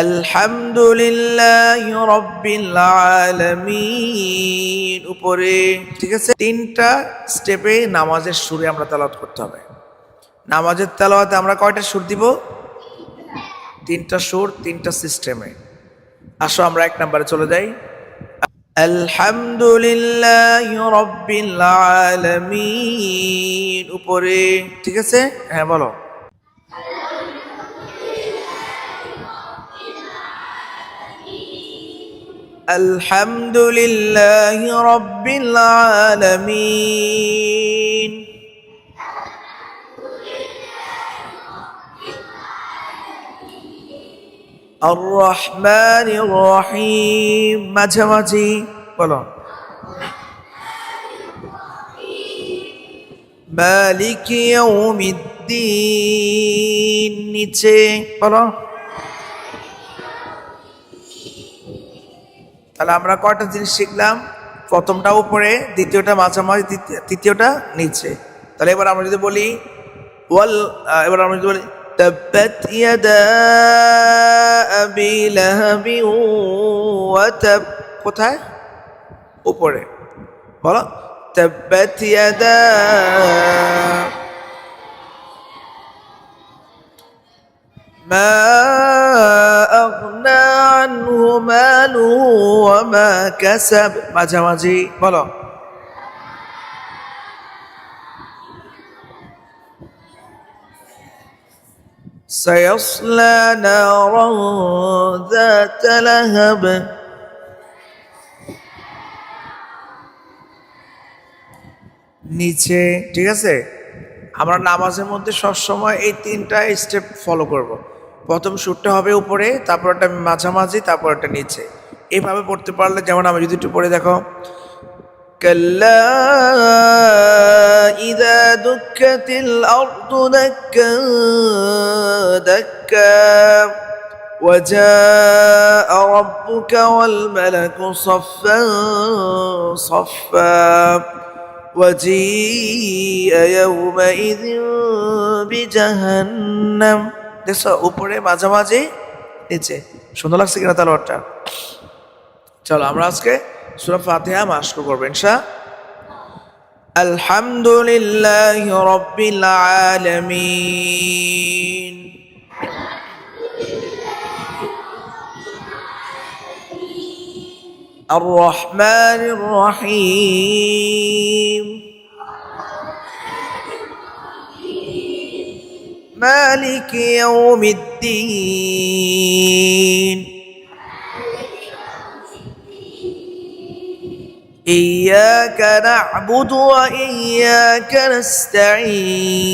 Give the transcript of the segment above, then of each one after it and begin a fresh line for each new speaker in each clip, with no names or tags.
আলহামদুলিল্লাহি রাব্বিল আলামিন উপরে। ঠিক আছে, তিনটা স্টেপে নামাজের সুরে আমরা তেলাওয়াত করতে হবে। নামাজের তেলাওয়াতে আমরা কয়টা সুর দিব? তিনটা সুর, তিনটা সিস্টেমে। আসো আমরা এক নম্বরে চলে যাই। আলহামদুলিল্লাহি রাব্বিল আলামিন উপরে। ঠিক আছে, হ্যাঁ বলো। আলহামদুলিল্লাহি রাব্বিল আলামিন। আর রহমানির রহিম মাঝামাঝি বলো। মালিকি ইয়াউমিদ্দিন নিচে বলো। তাহলে আমরা কয়টা জিনিস শিখলাম? প্রথমটা উপরে, দ্বিতীয়টা মাঝামাঝি, তৃতীয়টা নিচে। তাহলে এবার আমরা যদি বলি এবার আমরা যদি বলি তাব্বাত ইয়াদা আবি লাহাবি ওয়া তাব, কোথায়? উপরে বলো। তাব্বাত ইয়াদা মা আগনা আনহু মালুহু ওয়া মা কাসাব মাঝামাঝি বলো। সায়াসলা নারান যাতা লাহাব। নিচে। ঠিক আছে, আমরা নামাজের মধ্যে সবসময় এই তিনটা স্টেপ ফলো করব। প্রথম সুরটা হবে উপরে, তারপর একটা মাঝামাঝি, তারপর একটা নিচে। এইভাবে পড়তে পারলে, যেমন আমি যদি একটু পড়ে দেখো, কাল্লা ইযা দুক্কাতিল আরদু দাক্কা দাক্কা وجاء ربك والملك صفا صفا وجيء يومئذ بجهنم। দেখছো, উপরে, মাঝামাঝি, নিচে। সুন্দর লাগছে কিনা তেলাওয়াতটা? চলো আমরা আজকে সূরা ফাতিহা মাশকু করব ইনশাআল্লাহ। আলহামদুলিল্লাহি রাব্বিল আলামিন। আর রহমানির রহিম। মালিকি ইয়াউমিদ্দিন। إياك نعبد وإياك نستعين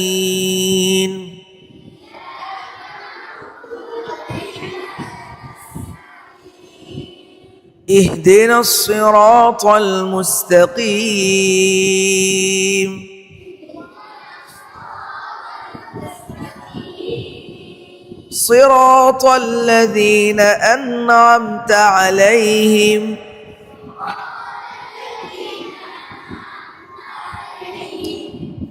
اهدنا الصراط المستقيم صراط الذين أنعمت عليهم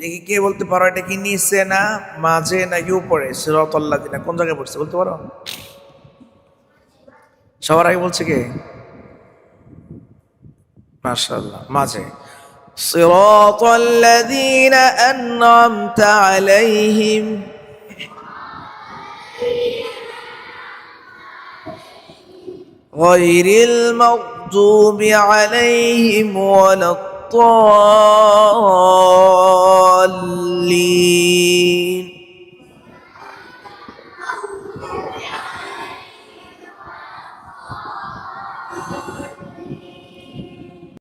দেখি কে বলতে পারো এটা কি নিচে না মাঝে নাকি উপরে? সিরাতাল লাযিনা কোন জায়গায় পড়ছে বলতে পারো? সবার আগে বলছে কে? মাশাআল্লাহ, মাঝে। সিরাতাল লাযিনা আন'আমতা আলাইহিম গায়রিল মাগদুবি আলাইহিম ওয়ালাদ الضالين